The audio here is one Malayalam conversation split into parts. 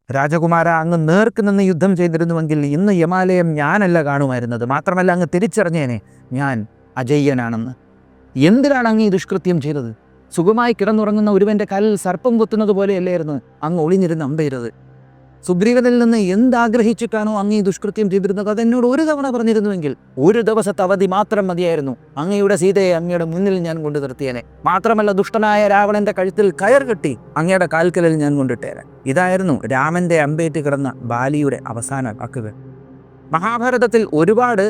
രാജകുമാര, അങ്ങ് നേർക്ക് നിന്ന് യുദ്ധം ചെയ്തിരുന്നുവെങ്കിൽ ഇന്ന് ഹിമാലയം ഞാനല്ല കാണുമായിരുന്നത്. മാത്രമല്ല അങ്ങ് തിരിച്ചറിഞ്ഞേനെ ഞാൻ അജയ്യനാണെന്ന്. എന്തിനാണ് അങ്ങ് ഈ ദുഷ്കൃത്യം ചെയ്തത്? സുഖമായി കിടന്നുറങ്ങുന്ന ഒരുവൻ്റെ കാലിൽ സർപ്പം കുത്തുന്നത് പോലെയല്ലായിരുന്നു അങ്ങ് ഒളിഞ്ഞിരുന്ന് അമ്പെയ്തത്. സുഗ്രീവനിൽ നിന്ന് എന്താഗ്രഹിച്ചിട്ടാണോ അങ്ങ് ഈ ദുഷ്കൃത്യം ചെയ്തിരുന്നത് അതെന്നോട് ഒരു തവണ പറഞ്ഞിരുന്നുവെങ്കിൽ ഒരു ദിവസത്തെ അവധി മാത്രം മതിയായിരുന്നു. അങ്ങയുടെ സീതയെ അങ്ങയുടെ മുന്നിൽ ഞാൻ കൊണ്ടു നിർത്തിയേനെ. മാത്രമല്ല ദുഷ്ടനായ രാവണന്റെ കഴുത്തിൽ കയർ കെട്ടി അങ്ങയുടെ കാൽക്കലിൽ ഞാൻ കൊണ്ടിട്ടേനെ. ഇതായിരുന്നു രാമന്റെ അമ്പേറ്റ് കിടന്ന ബാലിയുടെ അവസാന വാക്കുകൾ. മഹാഭാരതത്തിൽ ഒരുപാട്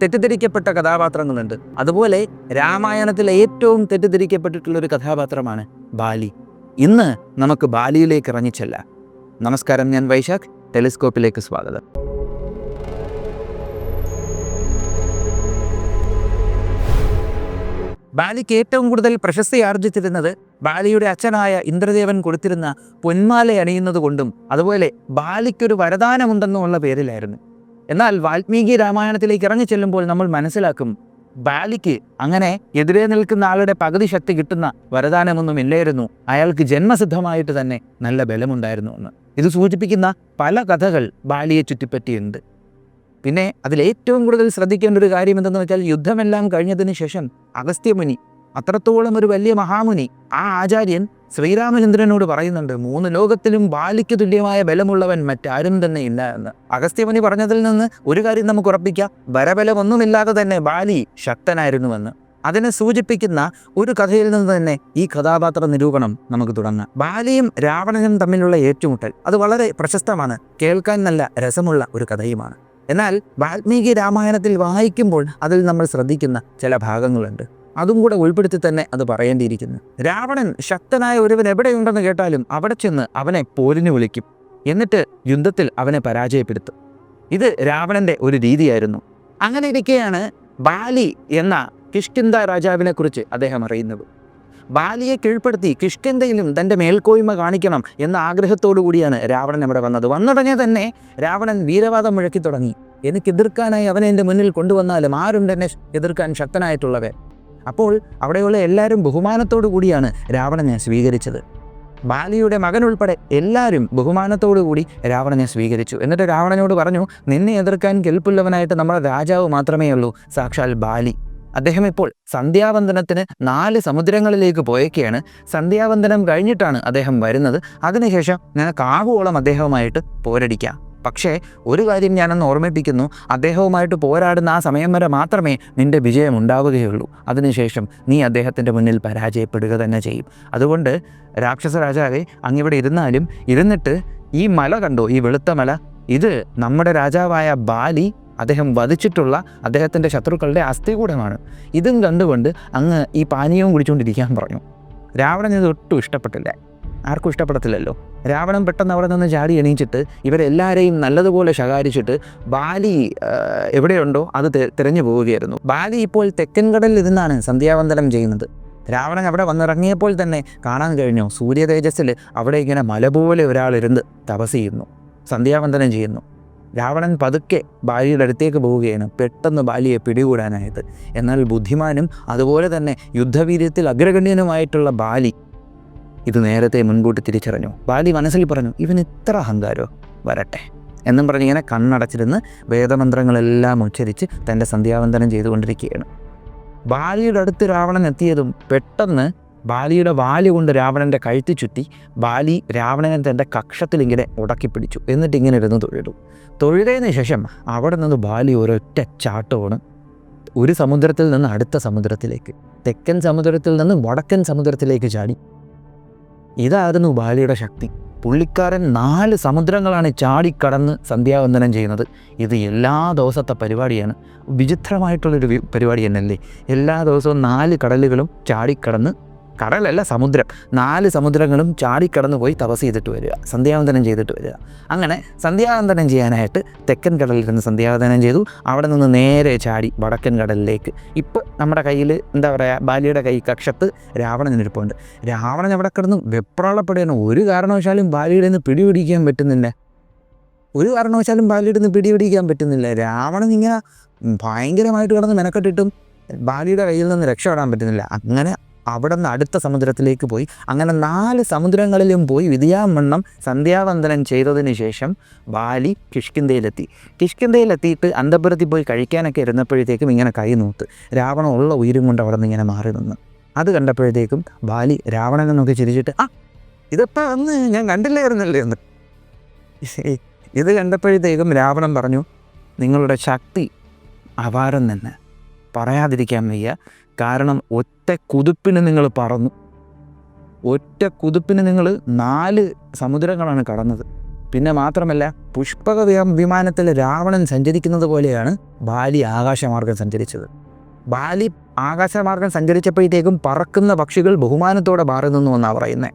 തെറ്റിദ്ധരിക്കപ്പെട്ട കഥാപാത്രങ്ങളുണ്ട്. അതുപോലെ രാമായണത്തിലെ ഏറ്റവും തെറ്റിദ്ധരിക്കപ്പെട്ടിട്ടുള്ളൊരു കഥാപാത്രമാണ് ബാലി. ഇന്ന് നമുക്ക് ബാലിയിലേക്ക് ഇറങ്ങിച്ചെല്ലാം. നമസ്കാരം, ഞാൻ വൈശാഖ്. ടെലിസ്കോപ്പിലേക്ക് സ്വാഗതം. ബാലിക്ക് ഏറ്റവും കൂടുതൽ പ്രശസ്തി ആർജിച്ചിരുന്നത് ബാലിയുടെ അച്ഛനായ ഇന്ദ്രദേവൻ കൊടുത്തിരുന്ന പൊന്മാല അണിയുന്നത് കൊണ്ടും അതുപോലെ ബാലിക്കൊരു വരദാനമുണ്ടെന്നുമുള്ള പേരിലായിരുന്നു. എന്നാൽ വാൽമീകി രാമായണത്തിലേക്ക് ഇറങ്ങിച്ചെല്ലുമ്പോൾ നമ്മൾ മനസ്സിലാക്കും ബാലിക്ക് അങ്ങനെ എതിരെ നിൽക്കുന്ന ആളുടെ പകുതി ശക്തി കിട്ടുന്ന വരദാനമൊന്നും ഇല്ലായിരുന്നു. അയാൾക്ക് ജന്മസിദ്ധമായിട്ട് തന്നെ നല്ല ബലമുണ്ടായിരുന്നു എന്ന്. ഇത് സൂചിപ്പിക്കുന്ന പല കഥകൾ ബാലിയെ ചുറ്റിപ്പറ്റിയുണ്ട്. പിന്നെ അതിലേറ്റവും കൂടുതൽ ശ്രദ്ധിക്കേണ്ട ഒരു കാര്യം എന്തെന്ന് വെച്ചാൽ, യുദ്ധമെല്ലാം കഴിഞ്ഞതിന് ശേഷം അഗസ്ത്യമുനി, അത്രത്തോളം ഒരു വലിയ മഹാമുനി, ആ ആചാര്യൻ ശ്രീരാമചന്ദ്രനോട് പറയുന്നുണ്ട്, 3 ലോകത്തിലും ബാലിക്ക് തുല്യമായ ബലമുള്ളവൻ മറ്റാരും തന്നെ ഇല്ല എന്ന്. അഗസ്ത്യമുനി പറഞ്ഞതിൽ നിന്ന് ഒരു കാര്യം നമുക്ക് ഉറപ്പിക്കാം, ബലബലമൊന്നുമില്ലാതെ തന്നെ ബാലി ശക്തനായിരുന്നുവെന്ന്. അതിനെ സൂചിപ്പിക്കുന്ന ഒരു കഥയിൽ നിന്ന് തന്നെ ഈ കഥാപാത്ര നിരൂപണം നമുക്ക് തുടങ്ങാം. ബാലിയും രാവണനും തമ്മിലുള്ള ഏറ്റുമുട്ടൽ അത് വളരെ പ്രശസ്തമാണ്, കേൾക്കാൻ നല്ല രസമുള്ള ഒരു കഥയുമാണ്. എന്നാൽ വാൽമീകി രാമായണത്തിൽ വായിക്കുമ്പോൾ അതിൽ നമ്മൾ ശ്രദ്ധിക്കുന്ന ചില ഭാഗങ്ങളുണ്ട്. അതും കൂടെ ഉൾപ്പെടുത്തി തന്നെ അത് പറയേണ്ടിയിരിക്കുന്നു. രാവണൻ ശക്തനായ ഒരുവൻ എവിടെയുണ്ടെന്ന് കേട്ടാലും അവിടെ ചെന്ന് അവനെ പോരിന് വിളിക്കും. എന്നിട്ട് യുദ്ധത്തിൽ അവനെ പരാജയപ്പെടുത്തും. ഇത് രാവണന്റെ ഒരു രീതിയായിരുന്നു. അങ്ങനെ ഇരിക്കെയാണ് ബാലി എന്ന കിഷ്കിന്ധ രാജാവിനെ കുറിച്ച് അദ്ദേഹം അറിയുന്നത്. ബാലിയെ കീഴ്പ്പെടുത്തി കിഷ്കിന്ധയിലും തൻ്റെ മേൽക്കോയ്മ കാണിക്കണം എന്ന ആഗ്രഹത്തോടു കൂടിയാണ് രാവണൻ അവിടെ വന്നത്. വന്നുടനെ തന്നെ രാവണൻ വീരവാദം മുഴക്കി തുടങ്ങി. എനിക്ക് എതിർക്കാനായി അവനെ എൻ്റെ മുന്നിൽ കൊണ്ടുവന്നാലും ആരും തന്നെ എതിർക്കാൻ ശക്തനായിട്ടുള്ളവർ. അപ്പോൾ അവിടെയുള്ള എല്ലാവരും ബഹുമാനത്തോടു കൂടിയാണ് രാവണനെ സ്വീകരിച്ചത്. ബാലിയുടെ മകൻ ഉൾപ്പെടെ എല്ലാവരും ബഹുമാനത്തോടു കൂടി രാവണനെ സ്വീകരിച്ചു. എന്നിട്ട് രാവണനോട് പറഞ്ഞു, നിന്നെ എതിർക്കാൻ കെൽപ്പുള്ളവനായിട്ട് നമ്മുടെ രാജാവ് മാത്രമേ ഉള്ളൂ, സാക്ഷാൽ ബാലി. അദ്ദേഹം ഇപ്പോൾ സന്ധ്യാവന്ദനത്തിന് 4 സമുദ്രങ്ങളിലേക്ക് പോയേക്കാണ്. സന്ധ്യാവന്ദനം കഴിഞ്ഞിട്ടാണ് അദ്ദേഹം വരുന്നത്. അതിനുശേഷം നിനക്കാകുവോളം അദ്ദേഹവുമായിട്ട് പോരടിക്കാം. പക്ഷേ ഒരു കാര്യം ഞാനൊന്ന് ഓർമ്മിപ്പിക്കുന്നു, അദ്ദേഹവുമായിട്ട് പോരാടുന്ന ആ സമയം വരെ മാത്രമേ നിൻ്റെ വിജയം ഉണ്ടാവുകയുള്ളൂ. അതിനുശേഷം നീ അദ്ദേഹത്തിൻ്റെ മുന്നിൽ പരാജയപ്പെടുക തന്നെ ചെയ്യും. അതുകൊണ്ട് രാക്ഷസ രാജാവെ, അങ്ങിവിടെ ഇരുന്നിട്ട് ഈ മല കണ്ടോ, ഈ വെളുത്ത മല, ഇത് നമ്മുടെ രാജാവായ ബാലി അദ്ദേഹം വധിച്ചിട്ടുള്ള അദ്ദേഹത്തിൻ്റെ ശത്രുക്കളുടെ അസ്ഥികൂടമാണ്. ഇതും കണ്ടുകൊണ്ട് അങ്ങ് ഈ പാനീയവും കുടിച്ചുകൊണ്ടിരിക്കാൻ പറഞ്ഞു. രാവണൻ ഇത് ഒട്ടും ഇഷ്ടപ്പെട്ടില്ല. ആർക്കും ഇഷ്ടപ്പെടത്തില്ലല്ലോ. രാവണൻ പെട്ടെന്ന് അവിടെ നിന്ന് ചാടി എണീച്ചിട്ട് ഇവരെല്ലാവരെയും നല്ലതുപോലെ ശകാരിച്ചിട്ട് ബാലി എവിടെയുണ്ടോ അത് തിരഞ്ഞു പോവുകയായിരുന്നു. ബാലി ഇപ്പോൾ തെക്കൻ കടലിൽ ഇരുന്നാണ് സന്ധ്യാവന്ദനം ചെയ്യുന്നത്. രാവണൻ അവിടെ വന്നിറങ്ങിയപ്പോൾ തന്നെ കാണാൻ കഴിഞ്ഞു, സൂര്യ തേജസ്സിൽ അവിടെ ഇങ്ങനെ മല പോലെ ഒരാളിരുന്ന് തപസ് ചെയ്യുന്നു, സന്ധ്യാവന്ദനം ചെയ്യുന്നു. രാവണൻ പതുക്കെ ബാലിയുടെ അടുത്തേക്ക് പോവുകയാണ്, പെട്ടെന്ന് ബാലിയെ പിടികൂടാനായിട്ട്. എന്നാൽ ബുദ്ധിമാനും അതുപോലെ തന്നെ യുദ്ധവീര്യത്തിൽ അഗ്രഗണ്യനുമായിട്ടുള്ള ബാലി ഇത് നേരത്തെ മുൻകൂട്ടി തിരിച്ചറിഞ്ഞു. ബാലി മനസ്സിൽ പറഞ്ഞു, ഇവൻ ഇത്ര അഹങ്കാരോ, വരട്ടെ എന്നും പറഞ്ഞ് ഇങ്ങനെ കണ്ണടച്ചിരുന്ന് വേദമന്ത്രങ്ങളെല്ലാം ഉച്ചരിച്ച് തൻ്റെ സന്ധ്യാവന്ദനം ചെയ്തുകൊണ്ടിരിക്കുകയാണ്. ബാലിയുടെ അടുത്ത് രാവണൻ എത്തിയതും പെട്ടെന്ന് ബാലിയുടെ വാല് കൊണ്ട് രാവണൻ്റെ കഴുത്തി ചുറ്റി ബാലി രാവണനെ തൻ്റെ കക്ഷത്തിലിങ്ങനെ ഉടക്കിപ്പിടിച്ചു. എന്നിട്ട് ഇങ്ങനെ ഇരുന്ന് തൊഴുതതിന് ശേഷം അവിടെ നിന്ന് ബാലി ഒരൊറ്റ ചാട്ടമാണ് ഒരു സമുദ്രത്തിൽ നിന്ന് അടുത്ത സമുദ്രത്തിലേക്ക്, തെക്കൻ സമുദ്രത്തിൽ നിന്ന് വടക്കൻ സമുദ്രത്തിലേക്ക് ചാടി. ഇതായിരുന്നു ബാലിയുടെ ശക്തി. പുള്ളിക്കാരൻ 4 സമുദ്രങ്ങളാണ് ചാടിക്കടന്ന് സന്ധ്യാവന്ദനം ചെയ്യുന്നത്. ഇത് എല്ലാ ദിവസത്തെ പരിപാടിയാണ്. വിചിത്രമായിട്ടുള്ളൊരു പരിപാടി തന്നെയല്ലേ. എല്ലാ ദിവസവും 4 കടലുകളും ചാടിക്കടന്ന്, കടലല്ല സമുദ്രം, 4 സമുദ്രങ്ങളും ചാടിക്കടന്നു പോയി തപസ് ചെയ്തിട്ട് വരിക, സന്ധ്യാവന്ദനം ചെയ്തിട്ട് വരിക. അങ്ങനെ സന്ധ്യാവന്ദനം ചെയ്യാനായിട്ട് തെക്കൻ കടലിൽ സന്ധ്യാവന്ദനം ചെയ്തു. അവിടെ നിന്ന് നേരെ ചാടി വടക്കൻ കടലിലേക്ക്. ഇപ്പോൾ നമ്മുടെ കയ്യിൽ എന്താ പറയുക, ബാലിയുടെ കൈ കക്ഷത്ത് രാവണൻ ഇരിപ്പുണ്ട്. രാവണൻ അവിടെ കിടന്ന് വെപ്രാളപ്പെടുകയാണ്. ഒരു കാരണവശാലും ബാലിയുടെ നിന്ന് പിടിപിടിക്കാൻ പറ്റുന്നില്ല. രാവണൻ ഇങ്ങനെ ഭയങ്കരമായിട്ട് കിടന്ന് മെനക്കെട്ടിട്ടും ബാലിയുടെ കയ്യിൽ നിന്ന് രക്ഷപ്പെടാൻ പറ്റുന്നില്ല. അങ്ങനെ അവിടെ നിന്ന് അടുത്ത സമുദ്രത്തിലേക്ക് പോയി. അങ്ങനെ 4 സമുദ്രങ്ങളിലും പോയി വിധിയാവണ്ണം സന്ധ്യാവന്ദനം ചെയ്തതിന് ശേഷം ബാലി കിഷ്കിന്ധയിലെത്തിയിട്ട് അന്തപുരത്തിൽ പോയി കഴിക്കാനൊക്കെ ഇരുന്നപ്പോഴത്തേക്കും ഇങ്ങനെ കൈ നൂത്ത് രാവണൻ ഉള്ള ഉയരും കൊണ്ട് അവിടെ നിന്ന് ഇങ്ങനെ മാറി നിന്ന്. അത് കണ്ടപ്പോഴത്തേക്കും ബാലി രാവണനെ നോക്കി ചിരിച്ചിട്ട് ഇതിപ്പോൾ വന്ന് ഞാൻ കണ്ടില്ലായിരുന്നല്ലേ എന്ന്. ഇത് കണ്ടപ്പോഴത്തേക്കും രാവണൻ പറഞ്ഞു, നിങ്ങളുടെ ശക്തി അപാരം തന്നെ, പറയാതിരിക്കാൻ വയ്യ. കാരണം ഒറ്റ കുതിപ്പിന് നിങ്ങൾ പറന്നു. ഒറ്റ കുതിപ്പിന് നിങ്ങൾ 4 സമുദ്രങ്ങളാണ് കടന്നത്. പിന്നെ മാത്രമല്ല പുഷ്പക വിമാനത്തിൽ രാവണൻ സഞ്ചരിക്കുന്നത് പോലെയാണ് ബാലി ആകാശമാർഗം സഞ്ചരിച്ചത്. ബാലി ആകാശമാർഗം സഞ്ചരിച്ചപ്പോഴത്തേക്കും പറക്കുന്ന പക്ഷികൾ ബഹുമാനത്തോടെ മാറി നിന്നു എന്നാണ് പറയുന്നത്.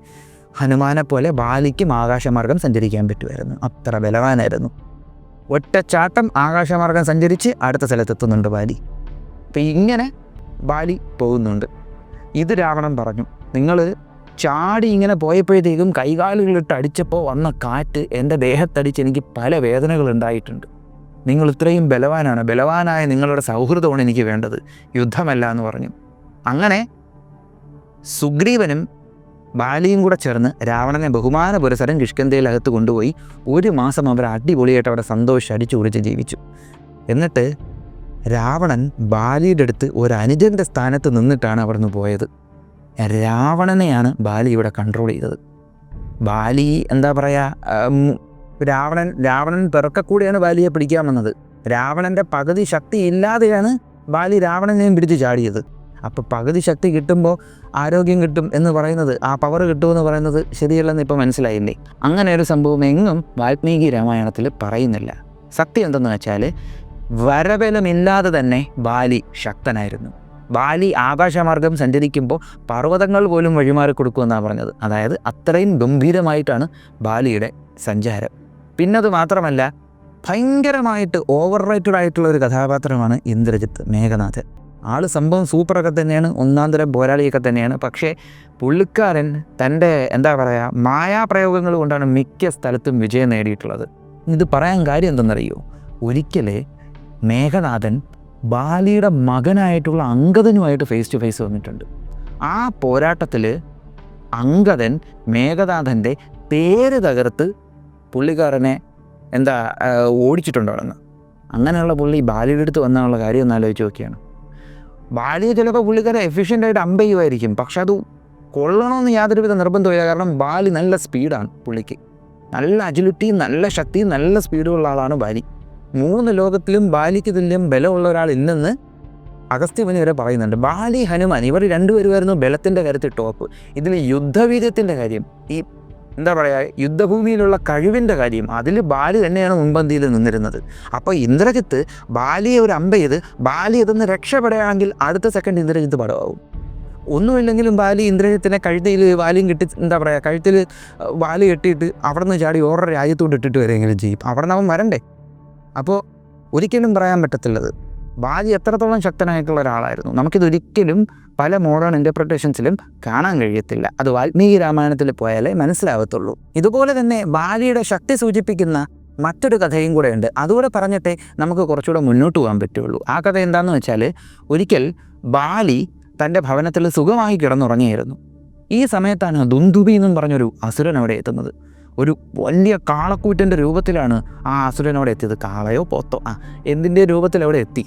ഹനുമാനെ പോലെ ബാലിക്കും ആകാശമാർഗം സഞ്ചരിക്കാൻ പറ്റുമായിരുന്നു. അത്ര ബലവാനായിരുന്നു. ഒറ്റച്ചാട്ടം ആകാശമാർഗം സഞ്ചരിച്ച് അടുത്ത സ്ഥലത്തെത്തുന്നുണ്ട് ബാലി. അപ്പം ഇങ്ങനെ ബാലി പോകുന്നുണ്ട്. ഇത് രാവണൻ പറഞ്ഞു, നിങ്ങൾ ചാടി ഇങ്ങനെ പോയപ്പോഴത്തേക്കും കൈകാലുകളിട്ട് അടിച്ചപ്പോൾ വന്ന കാറ്റ് എൻ്റെ ദേഹത്തടിച്ച് എനിക്ക് പല വേദനകളുണ്ടായിട്ടുണ്ട്. നിങ്ങൾ ഇത്രയും ബലവാനായ നിങ്ങളുടെ സൗഹൃദമാണ് എനിക്ക് വേണ്ടത്, യുദ്ധമല്ല എന്ന് പറഞ്ഞു. അങ്ങനെ സുഗ്രീവനും ബാലിയും കൂടെ ചേർന്ന് രാവണനെ ബഹുമാന പുരസരം കിഷ്കിന്ധയിലകത്ത് കൊണ്ടുപോയി 1 മാസം അവർ അടിപൊളിയായിട്ട് അവിടെ സന്തോഷം അടിച്ചു കുറിച്ച് ജീവിച്ചു. എന്നിട്ട് രാവണൻ ബാലിയുടെ അടുത്ത് ഒരു അനുജൻ്റെ സ്ഥാനത്ത് നിന്നിട്ടാണ് അവിടെ നിന്ന് പോയത്. രാവണനെയാണ് ബാലി ഇവിടെ കൺട്രോൾ ചെയ്തത്. ബാലി എന്താ പറയുക, രാവണൻ പിറക്കക്കൂടെയാണ് ബാലിയെ പിടിക്കാൻ വന്നത്. രാവണൻ്റെ പകുതി ശക്തി ഇല്ലാതെയാണ് ബാലി രാവണനെയും പിടിച്ച് ചാടിയത്. അപ്പോൾ പകുതി ശക്തി കിട്ടുമ്പോൾ ആരോഗ്യം കിട്ടും എന്ന് പറയുന്നത്, ആ പവർ കിട്ടുമെന്ന് പറയുന്നത് ശരിയല്ലെന്ന് ഇപ്പോൾ മനസ്സിലായില്ലേ? അങ്ങനെ ഒരു സംഭവം എങ്ങും വാൽമീകി രാമായണത്തിൽ പറയുന്നില്ല. സത്യം എന്തെന്ന് വെച്ചാൽ വരബലമില്ലാതെ തന്നെ ബാലി ശക്തനായിരുന്നു. ബാലി ആകാശമാർഗം സഞ്ചരിക്കുമ്പോൾ പർവ്വതങ്ങൾ പോലും വഴിമാറി കൊടുക്കുമെന്നാണ് പറഞ്ഞത്. അതായത് അത്രയും ഗംഭീരമായിട്ടാണ് ബാലിയുടെ സഞ്ചാരം. പിന്നത് മാത്രമല്ല, ഭയങ്കരമായിട്ട് ഓവർ റേറ്റഡ് ആയിട്ടുള്ള ഒരു കഥാപാത്രമാണ് ഇന്ദ്രജിത്ത്, മേഘനാഥൻ. സംഭവം സൂപ്പറൊക്കെ തന്നെയാണ്, ഒന്നാന്തരം പോരാളിയൊക്കെ തന്നെയാണ്. പക്ഷേ പുള്ളിക്കാരൻ തൻ്റെ എന്താ പറയുക മായാപ്രയോഗങ്ങൾ കൊണ്ടാണ് മിക്ക സ്ഥലത്തും വിജയം നേടിയിട്ടുള്ളത്. ഇത് പറയാൻ കാര്യം എന്തെന്നറിയോ? ഒരിക്കലേ മേഘനാഥൻ ബാലിയുടെ മകനായിട്ടുള്ള അങ്കദനുമായിട്ട് ഫേസ് ടു ഫേസ് വന്നിട്ടുണ്ട്. ആ പോരാട്ടത്തിൽ അങ്കദൻ മേഘനാഥൻ്റെ പേര് തകർത്ത് പുള്ളിക്കാരനെ ഓടിച്ചിട്ടുണ്ടായിരുന്നു. അങ്ങനെയുള്ള പുള്ളി ബാലിയുടെ അടുത്ത് വന്നുള്ള കാര്യം ഒന്ന് ആലോചിച്ച് നോക്കിയാണ്. ബാലിയെ ചിലപ്പോൾ പുള്ളിക്കാരെ എഫിഷ്യൻ്റായിട്ട് അമ്പ് ചെയ്യുമായിരിക്കും, പക്ഷെ അത് കൊള്ളണമെന്ന് യാതൊരുവിധ നിർബന്ധമില്ല. കാരണം ബാലി നല്ല സ്പീഡാണ്, പുള്ളിക്ക് നല്ല അജിലിറ്റിയും നല്ല ശക്തിയും നല്ല സ്പീഡുള്ള ആളാണ് ബാലി. 3 ലോകത്തിലും ബാലിക്ക് തുല്യം ബലമുള്ള ഒരാൾ ഇല്ലെന്ന് അഗസ്ത്യമുനി വരെ പറയുന്നുണ്ട്. ബാലി, ഹനുമാൻ ഇവർ രണ്ടുപേരുമായിരുന്നു ബലത്തിൻ്റെ കാര്യത്തിൽ ടോപ്പ്. ഇതിൽ യുദ്ധവീര്യത്തിൻ്റെ കാര്യം, ഈ എന്താ പറയുക യുദ്ധഭൂമിയിലുള്ള കഴിവിൻ്റെ കാര്യം, അതിൽ ബാലി തന്നെയാണ് മുൻപന്തിയിൽ നിന്നിരുന്നത്. അപ്പോൾ ഇന്ദ്രജിത്ത് ബാലിയെ ഒരു അമ്പ ചെയ്ത് ബാലി ഇതൊന്ന് രക്ഷപ്പെടുകയാണെങ്കിൽ അടുത്ത സെക്കൻഡ് ഇന്ദ്രജിത്ത് പടമാവും. ഒന്നുമില്ലെങ്കിലും ബാലി ഇന്ദ്രജിത്തിനെ കഴുത്തിൽ വാലിയും കെട്ടി കഴുത്തിൽ വാല് കെട്ടിയിട്ട് അവിടെ നിന്ന് ചാടി ഓരോ രാജ്യത്തോട് ഇട്ടിട്ട് വരെയെങ്കിലും ചെയ്യും. അവിടെ നിന്ന് അവൻ വരണ്ടേ? അപ്പോൾ ഒരിക്കലും പറയാൻ പറ്റത്തില്ലത് ബാലി എത്രത്തോളം ശക്തനായിട്ടുള്ള ഒരാളായിരുന്നു. നമുക്കിതൊരിക്കലും പല മോഡേൺ ഇൻ്റർപ്രിട്ടേഷൻസിലും കാണാൻ കഴിയത്തില്ല. അത് വാൽമീകി രാമായണത്തിൽ പോയാലേ മനസ്സിലാവത്തുള്ളൂ. ഇതുപോലെ തന്നെ ബാലിയുടെ ശക്തി സൂചിപ്പിക്കുന്ന മറ്റൊരു കഥയും കൂടെ ഉണ്ട്. അതുകൂടെ പറഞ്ഞിട്ടേ നമുക്ക് കുറച്ചുകൂടെ മുന്നോട്ട് പോകാൻ പറ്റുള്ളൂ. ആ കഥ എന്താണെന്ന് വെച്ചാൽ, ഒരിക്കൽ ബാലി തൻ്റെ ഭവനത്തിൽ സുഖമായി കിടന്നുറങ്ങിയായിരുന്നു. ഈ സമയത്താണ് ദുന്ദുബി എന്നും പറഞ്ഞൊരു അസുരൻ അവിടെ എത്തുന്നത്. ഒരു വലിയ കാളക്കൂറ്റൻ്റെ രൂപത്തിലാണ് ആ അസുരൻ അവിടെ എത്തിയത്. കാളയോ പോത്തോ എന്തിൻ്റെ രൂപത്തിൽ അവിടെ എത്തി.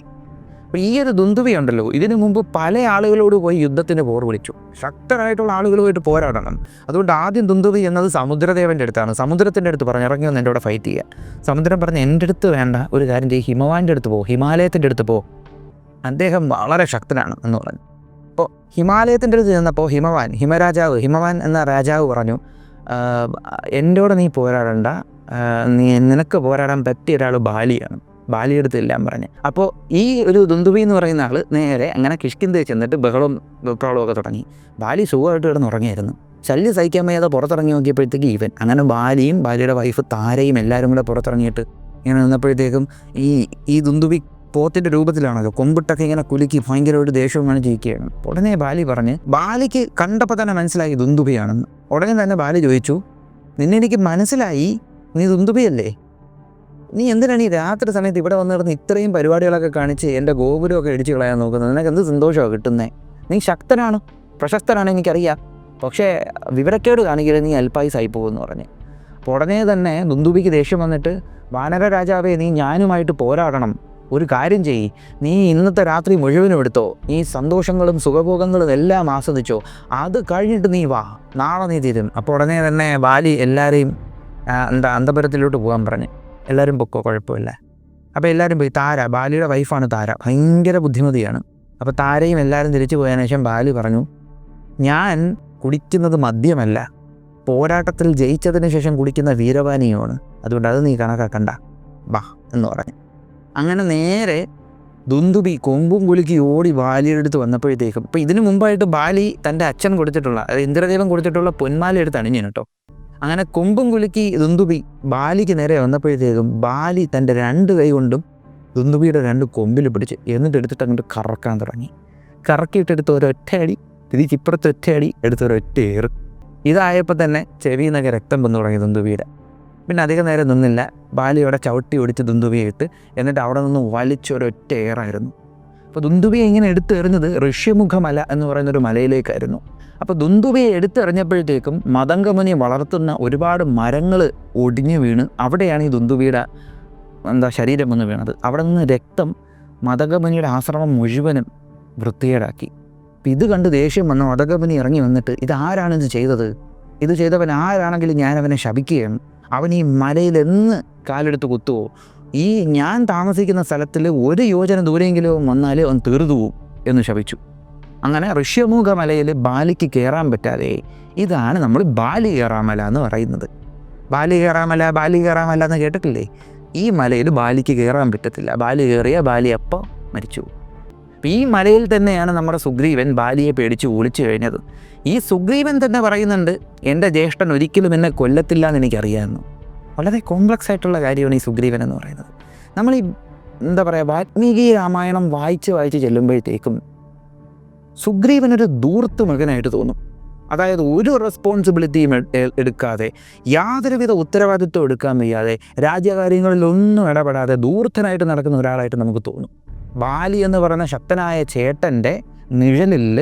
അപ്പോൾ ഈ ഒരു ദുന്ദുബി ഉണ്ടല്ലോ, ഇതിനു മുമ്പ് പല ആളുകളോട് പോയി യുദ്ധത്തിന് പോർ വിളിച്ചു. ശക്തരായിട്ടുള്ള ആളുകളുമായിട്ട് പോരാടണം. അതുകൊണ്ട് ആദ്യം ദുന്ദുബി എന്നത് സമുദ്രദേവൻ്റെ അടുത്താണ്. സമുദ്രത്തിൻ്റെ അടുത്ത് പറഞ്ഞു, ഇറങ്ങി വന്ന് എൻ്റെ കൂടെ ഫൈറ്റ് ചെയ്യാൻ. സമുദ്രം പറഞ്ഞ്, എൻ്റെ അടുത്ത് വേണ്ട, ഒരു കാര്യം ചെയ്യും, ഹിമവാൻ്റെ അടുത്ത് പോകും, ഹിമാലയത്തിൻ്റെ അടുത്ത് പോകും, അദ്ദേഹം വളരെ ശക്തനാണ് എന്ന് പറഞ്ഞു. അപ്പോൾ ഹിമാലയത്തിൻ്റെ അടുത്ത് ചെന്നപ്പോൾ ഹിമവാൻ എന്ന രാജാവ് പറഞ്ഞു, എന്നോട് നീ പോരാടണ്ട, നിനക്ക് പോരാടാൻ പറ്റിയ ഒരാൾ ബാലിയാണ്, ബാലിയെടുത്ത് എല്ലാം പറഞ്ഞ്. അപ്പോൾ ഈ ഒരു ദുന്ദുബി എന്ന് പറയുന്ന ആൾ നേരെ അങ്ങനെ കിഷ്കിന്ധയിൽ ചെന്നിട്ട് ബഹളവും വെപ്രാളമൊക്കെ തുടങ്ങി. ബാലി സുഖമായിട്ട് കിടന്നുറങ്ങിയായിരുന്നു. ശല്യം സഹിക്കാൻ വയ്യാതെ പുറത്തിറങ്ങി നോക്കിയപ്പോഴത്തേക്ക് അങ്ങനെ ബാലിയും ബാലിയുടെ വൈഫ് താരയും എല്ലാവരും കൂടെ പുറത്തിറങ്ങിയിട്ട് ഇങ്ങനെ നിന്നപ്പോഴത്തേക്കും ഈ ദുന്ദുബി പോത്തിൻ്റെ രൂപത്തിലാണല്ലോ, കൊമ്പിട്ടൊക്കെ ഇങ്ങനെ കുലുക്കി ഭയങ്കര ഒരു ദേഷ്യവും കാണിച്ച് ഇരിക്കുകയാണ്. ഉടനെ ബാലി പറഞ്ഞ്, ബാലിക്ക് കണ്ടപ്പോൾ തന്നെ മനസ്സിലായി ദുന്ദുബിയാണെന്ന്. ഉടനെ തന്നെ ബാലി ചോദിച്ചു, നിന്നെ എനിക്ക് മനസ്സിലായി, നീ ദുന്ദുബിയല്ലേ? നീ എന്തിനാണ് ഈ രാത്രി സമയത്ത് ഇവിടെ വന്നിരുന്ന് ഇത്രയും പരിപാടികളൊക്കെ കാണിച്ച് എൻ്റെ ഗോപുരമൊക്കെ ഇടിച്ച് കളയാൻ നോക്കുന്നത്? നിനക്ക് എന്ത് സന്തോഷമാണ് കിട്ടുന്നത്? നീ ശക്തനാണ്, പ്രശസ്തനാണ് എനിക്കറിയാം, പക്ഷേ വിവരക്കേട് കാണിക്കരുത്, നീ അൽപായുസായി പോകുമെന്ന് പറഞ്ഞ്. അപ്പോൾ ഉടനെ തന്നെ ദുന്ദുബിക്ക് ദേഷ്യം വന്നിട്ട്, വാനര രാജാവേ, നീ ഞാനുമായിട്ട് പോരാടണം, ഒരു കാര്യം ചെയ്യ്, നീ ഇന്നത്തെ രാത്രി മുഴുവനും എടുത്തോ, നീ സന്തോഷങ്ങളും സുഖഭോഗങ്ങളും എല്ലാം ആസ്വദിച്ചോ, അത് കഴിഞ്ഞിട്ട് നീ വാ, നാളെ നീ തീരും. അപ്പോൾ ഉടനെ തന്നെ ബാലി എല്ലാവരെയും അന്തപുരത്തിലോട്ട് പോകാൻ പറഞ്ഞ്, എല്ലാവരും പൊക്കോ, കുഴപ്പമില്ല. അപ്പോൾ എല്ലാവരും പോയി. ബാലിയുടെ വൈഫാണ് താര, ഭയങ്കര ബുദ്ധിമതിയാണ്. അപ്പോൾ താരയും എല്ലാവരും തിരിച്ചു പോയതിനു ശേഷം ബാലി പറഞ്ഞു, ഞാൻ കുടിക്കുന്നത് മദ്യമല്ല, പോരാട്ടത്തിൽ ജയിച്ചതിന് ശേഷം കുടിക്കുന്ന വീരപാനീയമാണ്, അതുകൊണ്ട് അത് നീ കണക്കാക്കണ്ട, ബാ എന്ന് പറഞ്ഞു. അങ്ങനെ നേരെ ദുന്ദുബി കൊമ്പും കുലുക്കി ഓടി ബാലിയുടെ അടുത്ത് വന്നപ്പോഴത്തേക്കും, ഇപ്പോൾ ഇതിനു മുമ്പായിട്ട് ബാലി തൻ്റെ അച്ഛൻ കൊടുത്തിട്ടുള്ള, അതായത് ഇന്ദ്രദേവൻ കൊടുത്തിട്ടുള്ള പൊന്മാല എടുത്ത് അണിഞ്ഞു കേട്ടോ. അങ്ങനെ കൊമ്പും കുലുക്കി ദുന്ദുബി ബാലിക്ക് നേരെ വന്നപ്പോഴത്തേക്കും ബാലി തൻ്റെ 2 കൈ കൊണ്ടും ദുന്ദുബിയുടെ 2 കൊമ്പിൽ പിടിച്ച് എടുത്തിട്ട് അങ്ങോട്ട് കറക്കാൻ തുടങ്ങി. കറക്കിയിട്ടെടുത്ത് ഒരൊറ്റയടി, തിരിച്ചിപ്പുറത്ത് ഒറ്റയടി, എടുത്തൊരൊറ്റ ഏറ്. ഇതായപ്പോൾ തന്നെ ചെവിയിൽ നിന്നൊക്കെ രക്തം വന്നു തുടങ്ങി ദുന്ദുബിയുടെ. പിന്നെ അധികം നേരം നിന്നില്ല, ബാലിയോടെ ചവിട്ടി ഒടിച്ച് ദുന്ദുബിയെ ഇട്ട്, എന്നിട്ട് അവിടെ നിന്ന് വലിച്ചൊരൊറ്റ ഏറായിരുന്നു. അപ്പോൾ ദുന്ദുബിയെ ഇങ്ങനെ എടുത്തെറിഞ്ഞത് ഋഷ്യമുഖമല എന്ന് പറയുന്നൊരു മലയിലേക്കായിരുന്നു. അപ്പോൾ ദുന്ദുബിയെ എടുത്തെറിഞ്ഞപ്പോഴത്തേക്കും മതംഗമുനി വളർത്തുന്ന ഒരുപാട് മരങ്ങൾ ഒടിഞ്ഞു വീണ് അവിടെയാണ് ഈ ദുന്ദുബിയുടെ ശരീരം വന്ന് വീണത്. അവിടെ നിന്ന് രക്തം മതംഗമുനിയുടെ ആശ്രമം മുഴുവനും വൃത്തികേടാക്കി. അപ്പം ഇത് കണ്ട് ദേഷ്യം വന്ന മതംഗമുനി ഇറങ്ങി വന്നിട്ട്, ഇതാരാണിത് ചെയ്തത്, ഇത് ചെയ്തവൻ ആരാണെങ്കിലും ഞാൻ അവനെ ശപിക്കുകയാണ്, അവൻ ഈ മലയിലെന്ന് കാലെടുത്ത് കുത്തുവോ, ഈ ഞാൻ താമസിക്കുന്ന സ്ഥലത്തിൽ 1 യോജന ദൂരെയെങ്കിലും വന്നാൽ അവൻ തീർന്നു പോവും എന്ന് ശപിച്ചു. അങ്ങനെ ഋഷ്യമുഖ മലയിൽ ബാലിക്ക് കയറാൻ പറ്റാതെ, ഇതാണ് നമ്മൾ ബാലി കയറാമല എന്ന് പറയുന്നത്. ബാലി കയറാമല എന്ന് കേട്ടിട്ടില്ലേ? ഈ മലയിൽ ബാലിക്ക് കയറാൻ പറ്റത്തില്ല, ബാലി കയറിയ ബാലി അപ്പം മരിച്ചു. അപ്പം ഈ മലയിൽ തന്നെയാണ് നമ്മുടെ സുഗ്രീവൻ ബാലിയെ പേടിച്ച് ഒളിച്ചു കഴിഞ്ഞത്. ഈ സുഗ്രീവൻ തന്നെ പറയുന്നുണ്ട്, എൻ്റെ ജ്യേഷ്ഠൻ ഒരിക്കലും എന്നെ കൊല്ലത്തില്ല എന്ന് എനിക്കറിയാമെന്ന്. വളരെ കോംപ്ലക്സ് ആയിട്ടുള്ള കാര്യമാണ് ഈ സുഗ്രീവൻ എന്ന് പറയുന്നത്. നമ്മൾ ഈ വാൽമീകി രാമായണം വായിച്ച് ചെല്ലുമ്പോഴത്തേക്കും സുഗ്രീവനൊരു ധൂർത്ത് മകനായിട്ട് തോന്നും. അതായത് ഒരു റെസ്പോൺസിബിലിറ്റിയും എടുക്കാതെ, യാതൊരുവിധ ഉത്തരവാദിത്വം എടുക്കാൻ വയ്യാതെ, രാജ്യകാര്യങ്ങളിലൊന്നും ഇടപെടാതെ ധൂർത്തനായിട്ട് നടക്കുന്ന ഒരാളായിട്ട് നമുക്ക് തോന്നും. ബാലി എന്ന് പറയുന്ന ശക്തനായ ചേട്ടൻ്റെ നിഴലിൽ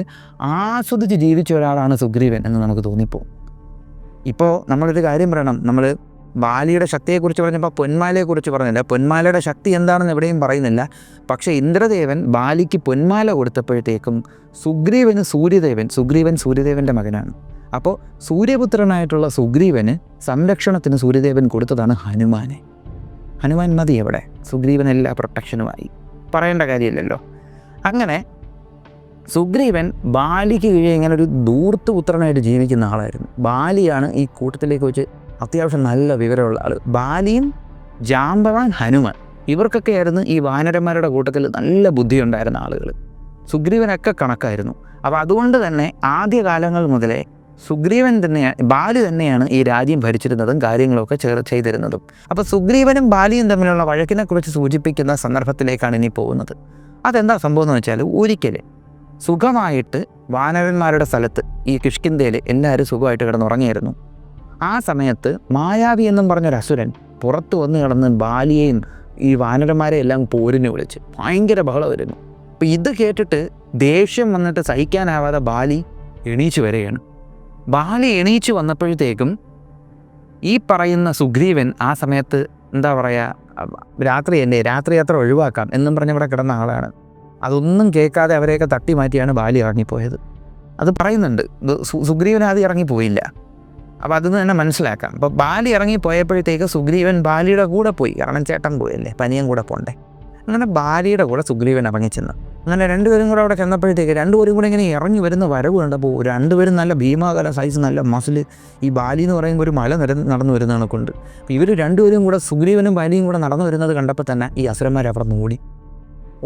ആസ്വദിച്ച് ജീവിച്ച ഒരാളാണ് സുഗ്രീവൻ എന്ന് നമുക്ക് തോന്നിപ്പോവും. ഇപ്പോൾ നമ്മളൊരു കാര്യം പറയണം, നമ്മൾ ബാലിയുടെ ശക്തിയെക്കുറിച്ച് പറഞ്ഞപ്പോൾ പൊന്മാലയെക്കുറിച്ച് പറഞ്ഞില്ല. പൊന്മാലയുടെ ശക്തി എന്താണെന്ന് എവിടെയും പറയുന്നില്ല. പക്ഷേ ഇന്ദ്രദേവൻ ബാലിക്ക് പൊന്മാല കൊടുത്തപ്പോഴത്തേക്കും സുഗ്രീവൻ സൂര്യദേവൻ്റെ മകനാണ്. അപ്പോൾ സൂര്യപുത്രനായിട്ടുള്ള സുഗ്രീവന് സംരക്ഷണത്തിന് സൂര്യദേവൻ കൊടുത്തതാണ് ഹനുമാനെ. ഹനുമാൻ മതി എവിടെ, സുഗ്രീവൻ എല്ലാ പ്രൊട്ടക്ഷനുമായി, പറയേണ്ട കാര്യമില്ലല്ലോ. അങ്ങനെ സുഗ്രീവൻ ബാലിക്ക് കീഴേ ഇങ്ങനെ ഒരു ധൂർത്ത് പുത്രനായിട്ട് ജീവിക്കുന്ന ആളായിരുന്നു. ബാലിയാണ് ഈ കൂട്ടത്തിലേക്ക് വെച്ച് അത്യാവശ്യം നല്ല വിവരമുള്ള ആൾ. ബാലിയും ജാമ്പവാൻ ഹനുമാൻ ഇവർക്കൊക്കെ ആയിരുന്നു ഈ വാനരന്മാരുടെ കൂട്ടത്തിൽ നല്ല ബുദ്ധിയുണ്ടായിരുന്ന ആളുകൾ. സുഗ്രീവനൊക്കെ കണക്കായിരുന്നു. അപ്പോൾ അതുകൊണ്ട് തന്നെ ആദ്യകാലങ്ങൾ മുതലേ ബാലി തന്നെയാണ് ഈ രാജ്യം ഭരിച്ചിരുന്നതും കാര്യങ്ങളൊക്കെ ചെയ്തിരുന്നതും. അപ്പോൾ സുഗ്രീവനും ബാലിയും തമ്മിലുള്ള വഴക്കിനെക്കുറിച്ച് സൂചിപ്പിക്കുന്ന സന്ദർഭത്തിലേക്കാണ് ഇനി പോകുന്നത്. അതെന്താ സംഭവം എന്ന് വെച്ചാൽ, ഒരിക്കൽ സുഖമായിട്ട് വാനരന്മാരുടെ സ്ഥലത്ത് ഈ കിഷ്കിന്ധയിൽ എല്ലാവരും സുഖമായിട്ട് കിടന്നുറങ്ങിയായിരുന്നു. ആ സമയത്ത് മായാവി എന്നും പറഞ്ഞൊരു അസുരൻ പുറത്തു വന്ന് കിടന്ന് ബാലിയെയും ഈ വാനരന്മാരെ എല്ലാം പോരിന് വിളിച്ച് ഭയങ്കര ബഹളം വരുന്നു. അപ്പോൾ ഇത് കേട്ടിട്ട് ദേഷ്യം വന്നിട്ട് സഹിക്കാനാവാതെ ബാലി എണീച്ചു വരികയാണ്. ബാലി എണീച്ചു വന്നപ്പോഴത്തേക്കും ഈ പറയുന്ന സുഗ്രീവൻ ആ സമയത്ത് രാത്രി യാത്ര ഒഴിവാക്കാം എന്നും പറഞ്ഞവിടെ കിടന്ന ആളാണ്. അതൊന്നും കേൾക്കാതെ അവരെയൊക്കെ തട്ടി മാറ്റിയാണ് ബാലി ഇറങ്ങിപ്പോയത്. അത് പറയുന്നുണ്ട്, സുഗ്രീവൻ ആദ്യം ഇറങ്ങിപ്പോയില്ല. അപ്പോൾ അതിന് തന്നെ മനസ്സിലാക്കാം. അപ്പോൾ ബാലി ഇറങ്ങിപ്പോയപ്പോഴത്തേക്ക് സുഗ്രീവൻ ബാലിയുടെ കൂടെ പോയി, കാരണം ചേട്ടൻ പോയല്ലേ, പനിയും കൂടെ പോണ്ടേ. അങ്ങനെ ബാലിയുടെ കൂടെ സുഗ്രീവൻ ഇറങ്ങിച്ചെന്ന്. അങ്ങനെ രണ്ടുപേരും കൂടെ അവിടെ ചെന്നപ്പോഴത്തേക്ക് രണ്ടുപേരും കൂടെ ഇങ്ങനെ ഇറങ്ങി വരുന്ന വരവ് കണ്ടപ്പോൾ രണ്ടുപേരും നല്ല ഭീമാകാല സൈസ് നല്ല മസിൽ. ഈ ബാലി എന്ന് പറയുമ്പോൾ ഒരു മല നടന്നു വരുന്നതാണ് കൊണ്ട്. അപ്പോൾ ഇവർ രണ്ടുപേരും കൂടെ സുഗ്രീവനും ബാലിയും കൂടെ നടന്നു വരുന്നത് കണ്ടപ്പോൾ തന്നെ ഈ അസുരന്മാർ അവിടെ നോടി.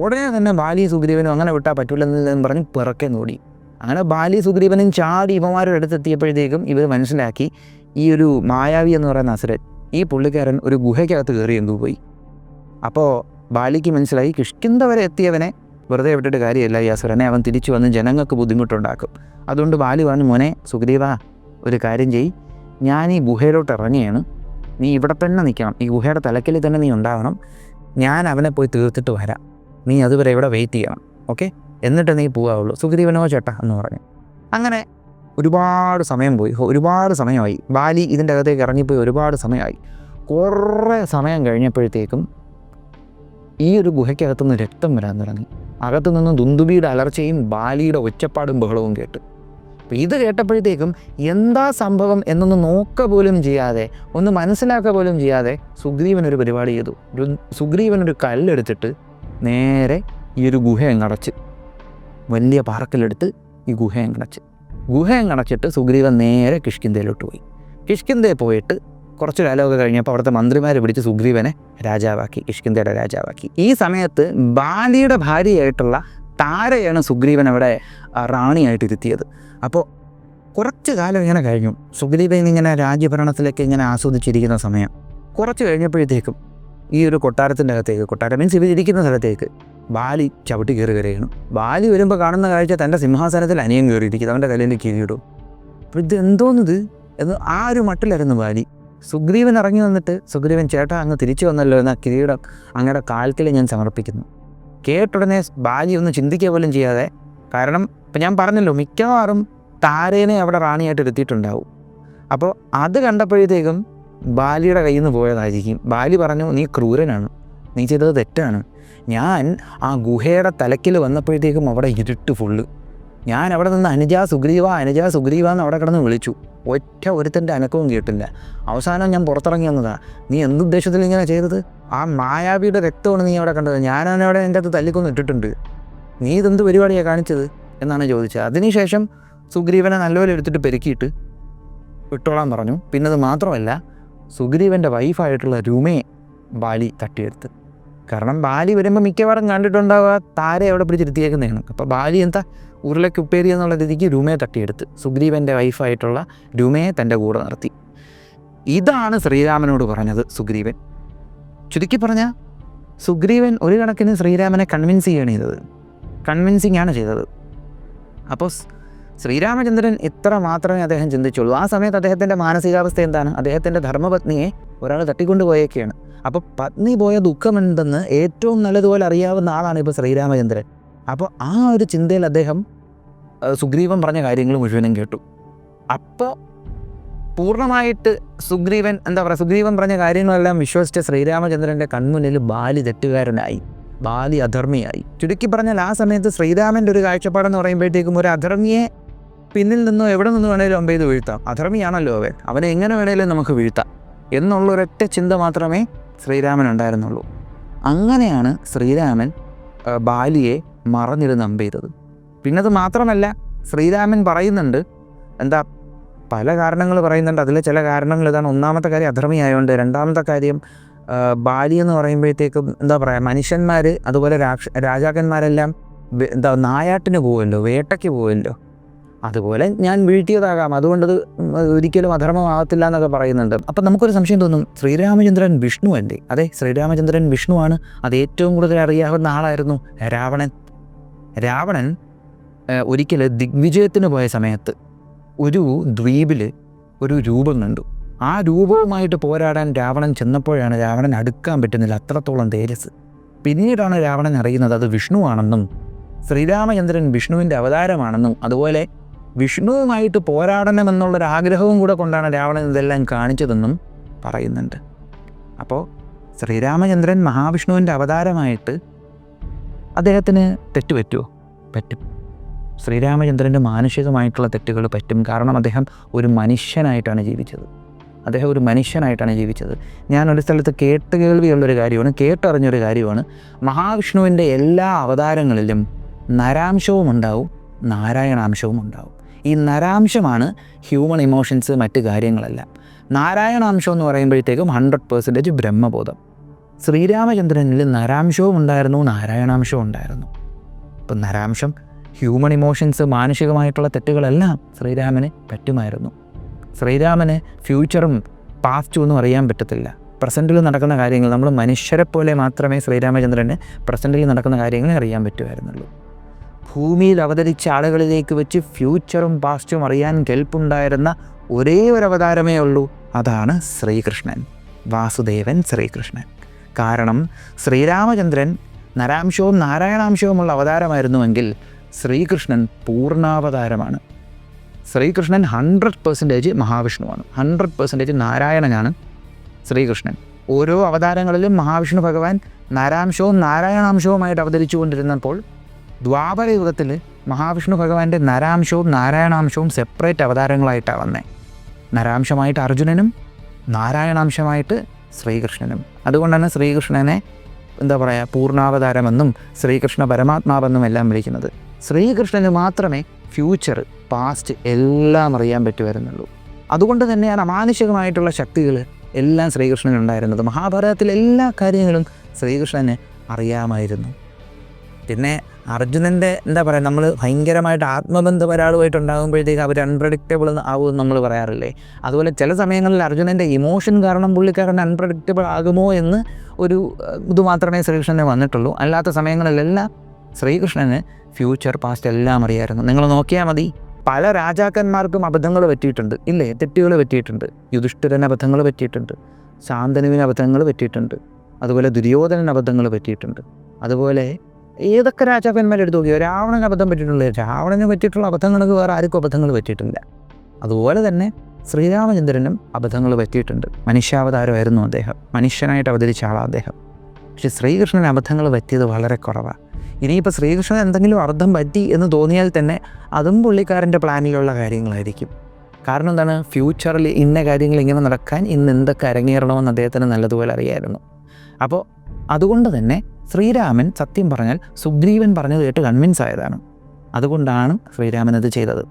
ഉടനെ തന്നെ ബാലിയും സുഗ്രീവനും അങ്ങനെ വിട്ടാൽ പറ്റില്ലെന്ന് പറഞ്ഞ് പിറക്കെ നോടി. അങ്ങനെ ബാലി സുഗ്രീവനും ചാടി ഇവന്മാരുടെ അടുത്തെത്തിയപ്പോഴത്തേക്കും ഇവർ മനസ്സിലാക്കി ഈ ഒരു മായാവി എന്ന് പറയുന്ന അസുരൻ, ഈ പുള്ളിക്കാരൻ ഒരു ഗുഹയ്ക്കകത്ത് കയറി എന്തോ പോയി. അപ്പോൾ ബാലിക്ക് മനസ്സിലായി കിഷ്കിന്ധ വരെ എത്തിയവനെ വെറുതെ വിട്ടിട്ട് കാര്യമില്ല, ഈ അസുരനെ അവൻ തിരിച്ചു വന്ന് ജനങ്ങൾക്ക് ബുദ്ധിമുട്ടുണ്ടാക്കും. അതുകൊണ്ട് ബാലി പറഞ്ഞു, മോനെ സുഗ്രീവ, ഒരു കാര്യം ചെയ്യ്, ഞാൻ ഈ ഗുഹയിലോട്ട് ഇറങ്ങിയാണ്, നീ ഇവിടെ തന്നെ നിൽക്കണം, ഈ ഗുഹയുടെ തലക്കിൽ തന്നെ നീ ഉണ്ടാവണം, ഞാൻ അവനെ പോയി തീർത്തിട്ട് വരാം, നീ അതുവരെ ഇവിടെ വെയിറ്റ് ചെയ്യണം, ഓക്കെ, എന്നിട്ട് നീ പോകാവുള്ളൂ. സുഗ്രീവനോ ചേട്ടാ എന്ന് പറഞ്ഞു. അങ്ങനെ ഒരുപാട് സമയം പോയി, ഒരുപാട് സമയമായി. ബാലി ഇതിൻ്റെ അകത്തേക്ക് ഇറങ്ങിപ്പോയി ഒരുപാട് സമയമായി. കുറേ സമയം കഴിഞ്ഞപ്പോഴത്തേക്കും ഈ ഒരു ഗുഹയ്ക്കകത്തുനിന്ന് രക്തം വരാൻ തുടങ്ങി. അകത്തു നിന്ന് ദുന്ദുബിയുടെ അലർച്ചയും ബാലിയുടെ ഒച്ചപ്പാടും ബഹളവും കേട്ട്. അപ്പോൾ ഇത് കേട്ടപ്പോഴത്തേക്കും എന്താ സംഭവം എന്നൊന്ന് നോക്ക പോലും ചെയ്യാതെ, ഒന്ന് മനസ്സിലാക്കുക പോലും ചെയ്യാതെ സുഗ്രീവനൊരു പരിപാടി ചെയ്തു. സുഗ്രീവനൊരു കല്ലെടുത്തിട്ട് നേരെ ഈ ഒരു ഗുഹയങ്ങടച്ച്, വലിയ പാറക്കല്ലെടുത്ത് ഈ ഗുഹയങ്ങടച്ചിട്ട് സുഗ്രീവൻ നേരെ കിഷ്കിന്ധയിലോട്ട് പോയി. കിഷ്കിന്ധയിൽ പോയിട്ട് കുറച്ച് കാലമൊക്കെ കഴിഞ്ഞപ്പോൾ അവിടുത്തെ മന്ത്രിമാരെ പിടിച്ച് സുഗ്രീവനെ രാജാവാക്കി, കിഷ്കിന്ധയുടെ രാജാവാക്കി. ഈ സമയത്ത് ബാലിയുടെ ഭാര്യയായിട്ടുള്ള താരയാണ് സുഗ്രീവൻ അവിടെ റാണിയായിട്ട് ഇരുത്തിയത്. അപ്പോൾ കുറച്ച് കാലം ഇങ്ങനെ കഴിഞ്ഞു. സുഗ്രീവൻ ഇങ്ങനെ രാജ്യഭരണത്തിലേക്ക് ഇങ്ങനെ ആസ്വദിച്ചിരിക്കുന്ന സമയം കുറച്ച് കഴിഞ്ഞപ്പോഴത്തേക്കും ഈ ഒരു കൊട്ടാരത്തിൻ്റെ അകത്തേക്ക്, കൊട്ടാരം മീൻസ് ഇവരിയ്ക്കുന്ന സ്ഥലത്തേക്ക് ബാലി ചവിട്ടി കയറുകയാണ്. ബാലി വരുമ്പോൾ കാണുന്ന കാഴ്ച തൻ്റെ സിംഹാസനത്തിൽ അനിയൻ കയറിയിരിക്കുന്നത്, അവൻ്റെ കയ്യിൽ കിരീടവും. അപ്പോൾ ഇത് എന്തോന്നത് എന്ന് ആ ഒരു മട്ടിലായിരുന്നു ബാലി. സുഗ്രീവൻ ഇറങ്ങി വന്നിട്ട്, സുഗ്രീവൻ ചേട്ടാ അങ്ങ് തിരിച്ചു വന്നല്ലോ, എന്നാൽ കിരീടം അങ്ങയുടെ കാൽക്കൽ ഞാൻ സമർപ്പിക്കുന്നു. കേട്ടുടനെ ബാലി ഒന്ന് ചിന്തിക്കുക പോലും ചെയ്യാതെ, കാരണം ഇപ്പം ഞാൻ പറഞ്ഞല്ലോ മിക്കവാറും താരേനെ അവിടെ റാണിയായിട്ട് ഇരുത്തിയിട്ടുണ്ടാവും. അപ്പോൾ അത് കണ്ടപ്പോഴത്തേക്കും ബാലിയുടെ കയ്യിൽ നിന്ന് പോയതായിരിക്കും. ബാലി പറഞ്ഞു, നീ ക്രൂരനാണ്, നീ ചെയ്തത് തെറ്റാണ്. ഞാൻ ആ ഗുഹയുടെ തലക്കിൽ വന്നപ്പോഴത്തേക്കും അവിടെ ഇരുട്ട് ഫുള്ള്. ഞാൻ അവിടെ നിന്ന് അനുജാ സുഗ്രീവ എന്ന് അവിടെ കിടന്ന് വിളിച്ചു. ഒറ്റ ഒരുത്തൻ്റെ അനക്കവും കേട്ടില്ല. അവസാനം ഞാൻ പുറത്തിറങ്ങി വന്നതാണ്. നീ എന്തുദ്ദേശത്തിൽ ഇങ്ങനെ ചെയ്തത്? ആ മായാവിയുടെ രക്തമാണ് നീ അവിടെ കണ്ടത്. ഞാനവിടെ എൻ്റെ അകത്ത് തല്ലിക്കൊന്ന് ഇട്ടിട്ടുണ്ട്. നീ ഇതെന്ത് പരിപാടിയാണ് കാണിച്ചത് എന്നാണ് ചോദിച്ചത്. അതിനുശേഷം സുഗ്രീവനെ നല്ലപോലെ എടുത്തിട്ട് പെരുക്കിയിട്ട് വിട്ടോളാൻ പറഞ്ഞു. പിന്നെ അത് മാത്രമല്ല, സുഗ്രീവൻ്റെ വൈഫായിട്ടുള്ള രുമയെ ബാലി തട്ടിയെടുത്ത്. കാരണം ബാലി വരുമ്പോൾ മിക്കവാറും കണ്ടിട്ടുണ്ടാവുക താരെ അവിടെ പിടിച്ചിരുത്തിയേക്കുന്നതാണ്. അപ്പോൾ ബാലി എന്താ ഉരുളയ്ക്ക് ഉപ്പേരി എന്നുള്ള രീതിക്ക് രുമയെ തട്ടിയെടുത്ത് സുഗ്രീവൻ്റെ വൈഫായിട്ടുള്ള രുമയെ തൻ്റെ കൂടെ നിർത്തി. ഇതാണ് ശ്രീരാമനോട് പറഞ്ഞത് സുഗ്രീവൻ. ചുരുക്കി പറഞ്ഞാൽ സുഗ്രീവൻ ഒരു കണക്കിന് ശ്രീരാമനെ കൺവിൻസിങ് ആണ് ചെയ്തത്. അപ്പോൾ ശ്രീരാമചന്ദ്രൻ ഇത്ര മാത്രമേ അദ്ദേഹം ചിന്തിച്ചുള്ളൂ. ആ സമയത്ത് അദ്ദേഹത്തിൻ്റെ മാനസികാവസ്ഥ എന്താണ്? അദ്ദേഹത്തിൻ്റെ ധർമ്മപത്നിയെ ഒരാൾ തട്ടിക്കൊണ്ടുപോയേക്കാണ്. അപ്പോൾ പത്നി പോയ ദുഃഖമെന്തെന്ന് ഏറ്റവും നല്ലതുപോലെ അറിയാവുന്ന ആളാണ് ഇപ്പോൾ ശ്രീരാമചന്ദ്രൻ. അപ്പോൾ ആ ഒരു ചിന്തയിൽ അദ്ദേഹം സുഗ്രീവൻ പറഞ്ഞ കാര്യങ്ങൾ മുഴുവനും കേട്ടു. അപ്പോൾ പൂർണ്ണമായിട്ട് സുഗ്രീവൻ പറഞ്ഞ കാര്യങ്ങളെല്ലാം വിശ്വസിച്ച ശ്രീരാമചന്ദ്രൻ്റെ കൺമുന്നിൽ ബാലി തെറ്റുകാരനായി, ബാലി അധർമ്മിയായി. ചുരുക്കി പറഞ്ഞാൽ ആ സമയത്ത് ശ്രീരാമൻ്റെ ഒരു കാഴ്ചപ്പാടെന്ന് പറയുമ്പോഴത്തേക്കും ഒരു അധർമ്മിയെ പിന്നിൽ നിന്നോ എവിടെ നിന്ന് വേണേലും അമ്പെയ്ത് വീഴ്ത്താം. അധർമ്മിയാണല്ലോ അവനെ എങ്ങനെ വേണേലും നമുക്ക് വീഴ്ത്താം എന്നുള്ളൊരൊറ്റ ചിന്ത മാത്രമേ ശ്രീരാമൻ ഉണ്ടായിരുന്നുള്ളൂ. അങ്ങനെയാണ് ശ്രീരാമൻ ബാലിയെ മറഞ്ഞിരുന്ന് അമ്പെയ്തത്. പിന്നെ അത് മാത്രമല്ല, ശ്രീരാമൻ പറയുന്നുണ്ട്, പല കാരണങ്ങൾ പറയുന്നുണ്ട്. അതിലെ ചില കാരണങ്ങൾ ഇതാണ്. ഒന്നാമത്തെ കാര്യം അധർമ്മിയായതുകൊണ്ട്. രണ്ടാമത്തെ കാര്യം ബാലി എന്ന് പറയുമ്പോഴത്തേക്കും മനുഷ്യന്മാർ അതുപോലെ രാജാക്കന്മാരെല്ലാം നായാട്ടിന് പോകുമല്ലോ, വേട്ടയ്ക്ക് പോകുമല്ലോ. അതുപോലെ ഞാൻ വീഴ്ത്തിയതാകാം, അതുകൊണ്ടത് ഒരിക്കലും അധർമ്മമാകത്തില്ല എന്നൊക്കെ പറയുന്നുണ്ട്. അപ്പം നമുക്കൊരു സംശയം തോന്നും, ശ്രീരാമചന്ദ്രൻ വിഷ്ണു അല്ലേ? അതെ, ശ്രീരാമചന്ദ്രൻ വിഷ്ണുവാണ്. അത് ഏറ്റവും കൂടുതൽ അറിയാവുന്ന ആളായിരുന്നു രാവണൻ ഒരിക്കൽ ദിഗ്വിജയത്തിന് പോയ സമയത്ത് ഒരു ദ്വീപിൽ ഒരു രൂപം കണ്ടു. ആ രൂപവുമായിട്ട് പോരാടാൻ രാവണൻ ചെന്നപ്പോഴാണ് രാവണൻ അടുക്കാൻ പറ്റുന്നില്ല, അത്രത്തോളം തേജസ്. പിന്നീടാണ് രാവണൻ അറിയുന്നത് അത് വിഷ്ണുവാണെന്നും ശ്രീരാമചന്ദ്രൻ വിഷ്ണുവിൻ്റെ അവതാരമാണെന്നും അതുപോലെ വിഷ്ണുവുമായിട്ട് പോരാടണമെന്നുള്ളൊരാഗ്രഹവും കൂടെ കൊണ്ടാണ് രാവണൻ ഇതെല്ലാം കാണിച്ചതെന്നും പറയുന്നുണ്ട്. അപ്പോൾ ശ്രീരാമചന്ദ്രൻ മഹാവിഷ്ണുവിൻ്റെ അവതാരമായിട്ട് അദ്ദേഹത്തിന് തെറ്റ് പറ്റുമോ? പറ്റും. ശ്രീരാമചന്ദ്രൻ്റെ മാനുഷികമായിട്ടുള്ള തെറ്റുകൾ പറ്റും. കാരണം അദ്ദേഹം ഒരു മനുഷ്യനായിട്ടാണ് ജീവിച്ചത്. ഞാനൊരു സ്ഥലത്ത് കേട്ടുകേൾവിയുള്ളൊരു കാര്യമാണ്, കേട്ടറിഞ്ഞൊരു കാര്യമാണ്. മഹാവിഷ്ണുവിൻ്റെ എല്ലാ അവതാരങ്ങളിലും നരാംശവും ഉണ്ടാവും, നാരായണാംശവും ഉണ്ടാവും. ഈ നരാംശമാണ് ഹ്യൂമൻ ഇമോഷൻസ്, മറ്റ് കാര്യങ്ങളെല്ലാം. നാരായണാംശം എന്ന് പറയുമ്പോഴത്തേക്കും 100% ബ്രഹ്മബോധം. ശ്രീരാമചന്ദ്രനിൽ നരാംശവും ഉണ്ടായിരുന്നു, നാരായണാംശവും ഉണ്ടായിരുന്നു. ഇപ്പം നരാംശം ഹ്യൂമൻ ഇമോഷൻസ്, മാനുഷികമായിട്ടുള്ള തെറ്റുകളെല്ലാം ശ്രീരാമന് പറ്റുമായിരുന്നു. ശ്രീരാമന് ഫ്യൂച്ചറും പാസ്റ്റും ഒന്നും അറിയാൻ പറ്റത്തില്ല. പ്രസൻറ്റിൽ നടക്കുന്ന കാര്യങ്ങൾ, നമ്മൾ മനുഷ്യരെ പോലെ മാത്രമേ ശ്രീരാമചന്ദ്രന് പ്രസൻറ്റിൽ നടക്കുന്ന കാര്യങ്ങളെ അറിയാൻ പറ്റുമായിരുന്നുള്ളൂ. ഭൂമിയിൽ അവതരിച്ച ആളുകളിലേക്ക് വെച്ച് ഫ്യൂച്ചറും പാസ്റ്റും അറിയാൻ കെൽപ്പുണ്ടായിരുന്ന ഒരേ ഒരു അവതാരമേ ഉള്ളൂ, അതാണ് ശ്രീകൃഷ്ണൻ, വാസുദേവൻ ശ്രീകൃഷ്ണൻ. കാരണം ശ്രീരാമചന്ദ്രൻ നരാംശവും നാരായണാംശവുമുള്ള അവതാരമായിരുന്നുവെങ്കിൽ ശ്രീകൃഷ്ണൻ പൂർണ്ണാവതാരമാണ്. ശ്രീകൃഷ്ണൻ 100% മഹാവിഷ്ണുവാണ്, 100% നാരായണനാണ് ശ്രീകൃഷ്ണൻ. ഓരോ അവതാരങ്ങളിലും മഹാവിഷ്ണു ഭഗവാൻ നരാംശവും നാരായണാംശവുമായിട്ട് അവതരിച്ചു കൊണ്ടിരുന്നപ്പോൾ ദ്വാപര യുഗത്തിൽ മഹാവിഷ്ണു ഭഗവാന്റെ നരാംശവും നാരായണാംശവും സെപ്പറേറ്റ് അവതാരങ്ങളായിട്ടാണ് വന്നത്. നരാംശമായിട്ട് അർജുനനും നാരായണാംശമായിട്ട് ശ്രീകൃഷ്ണനും. അതുകൊണ്ടാണ് ശ്രീകൃഷ്ണനെ എന്താ പറയുക പൂർണ്ണാവതാരമെന്നും ശ്രീകൃഷ്ണ പരമാത്മാവെന്നും എല്ലാം വിളിക്കുന്നത്. ശ്രീകൃഷ്ണന് മാത്രമേ ഫ്യൂച്ചർ പാസ്റ്റ് എല്ലാം അറിയാൻ പറ്റുമായിരുന്നുള്ളൂ. അതുകൊണ്ട് തന്നെയാണ് അമാനുഷികമായിട്ടുള്ള ശക്തികൾ എല്ലാം ശ്രീകൃഷ്ണനുണ്ടായിരുന്നത്. മഹാഭാരതത്തിലെ എല്ലാ കാര്യങ്ങളും ശ്രീകൃഷ്ണന് അറിയാമായിരുന്നു. പിന്നെ അർജുനൻ്റെ എന്താ പറയുക, നമ്മൾ ഭയങ്കരമായിട്ട് ആത്മബന്ധം ഒരാളുമായിട്ട് ഉണ്ടാകുമ്പോഴത്തേക്ക് അവർ അൺപ്രഡിക്റ്റബിൾ ആവുമെന്ന് നമ്മൾ പറയാറില്ലേ. അതുപോലെ ചില സമയങ്ങളിൽ അർജുനൻ്റെ ഇമോഷൻ കാരണം പുള്ളിക്കാരൻ അൺപ്രഡിക്റ്റബിൾ ആകുമോ എന്ന് ഒരു ഇത് മാത്രമേ ശ്രീകൃഷ്ണന് വന്നിട്ടുള്ളൂ. അല്ലാത്ത സമയങ്ങളിലെല്ലാം ശ്രീകൃഷ്ണന് ഫ്യൂച്ചർ പാസ്റ്റ് എല്ലാം അറിയാമായിരുന്നു. നിങ്ങൾ നോക്കിയാൽ മതി, പല രാജാക്കന്മാർക്കും അബദ്ധങ്ങൾ പറ്റിയിട്ടുണ്ട് ഇല്ലേ, തെറ്റുകൾ പറ്റിയിട്ടുണ്ട്. യുധിഷ്ഠിരന് അബദ്ധങ്ങൾ പറ്റിയിട്ടുണ്ട്, ശാന്തനുവിന് അബദ്ധങ്ങൾ പറ്റിയിട്ടുണ്ട്, അതുപോലെ ദുര്യോധനന് അബദ്ധങ്ങൾ പറ്റിയിട്ടുണ്ട്. അതുപോലെ ഏതൊക്കെ രാജാക്കന്മാരെടുത്ത് നോക്കിയോ രാവണന് അബദ്ധം പറ്റിയിട്ടുള്ളത്, രാവണന് പറ്റിയിട്ടുള്ള അബദ്ധങ്ങൾക്ക് വേറെ ആർക്കും അബദ്ധങ്ങൾ പറ്റിയിട്ടില്ല. അതുപോലെ തന്നെ ശ്രീരാമചന്ദ്രനും അബദ്ധങ്ങൾ പറ്റിയിട്ടുണ്ട്. മനുഷ്യാവതാരമായിരുന്നു അദ്ദേഹം, മനുഷ്യനായിട്ട് അവതരിച്ച ആളാണ് അദ്ദേഹം. പക്ഷേ ശ്രീകൃഷ്ണന് അബദ്ധങ്ങൾ പറ്റിയത് വളരെ കുറവാണ്. ഇനിയിപ്പോൾ ശ്രീകൃഷ്ണൻ എന്തെങ്കിലും അബദ്ധം പറ്റി എന്ന് തോന്നിയാൽ തന്നെ അതും പുള്ളിക്കാരൻ്റെ പ്ലാനിലുള്ള കാര്യങ്ങളായിരിക്കും. കാരണം എന്താണ്, ഫ്യൂച്ചറിൽ ഇന്ന കാര്യങ്ങൾ ഇങ്ങനെ നടക്കാൻ ഇന്ന് എന്തൊക്കെ അരങ്ങേറണമെന്ന് അദ്ദേഹത്തിന് നല്ലതുപോലെ അറിയായിരുന്നു. അപ്പോൾ അതുകൊണ്ട് തന്നെ ശ്രീരാമൻ സത്യം പറഞ്ഞാൽ സുഗ്രീവൻ പറഞ്ഞത് കേട്ട് കൺവിൻസ് ആയതാണ്. അതുകൊണ്ടാണ് ശ്രീരാമൻ അത് ചെയ്തത്.